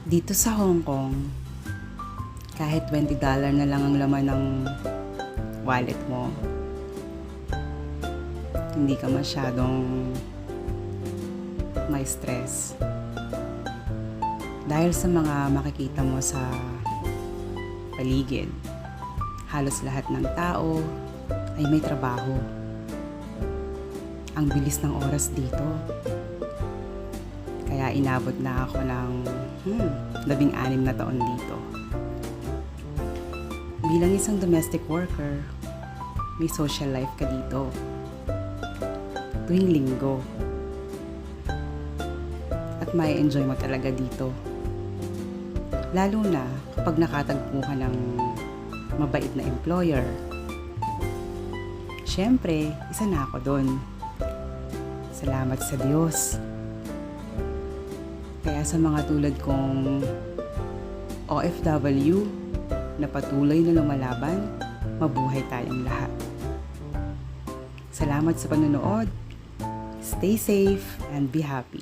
Dito sa Hong Kong, kahit $20 na lang ang laman ng wallet mo, hindi ka masyadong may stress. Dahil sa mga makikita mo sa paligid, halos lahat ng tao ay may trabaho. Ang bilis ng oras dito. Kaya inabot na ako ng 16 na taon dito. Bilang isang domestic worker, may social life ka dito. Tuwing linggo. At may enjoy mo talaga dito. Lalo na kapag nakatagpo ka ng mabait na employer. Siyempre, isa na ako doon. Salamat sa Diyos. Kaya sa mga tulad kong OFW na patuloy na lumalaban, mabuhay tayong lahat. Salamat sa panonood. Stay safe and be happy.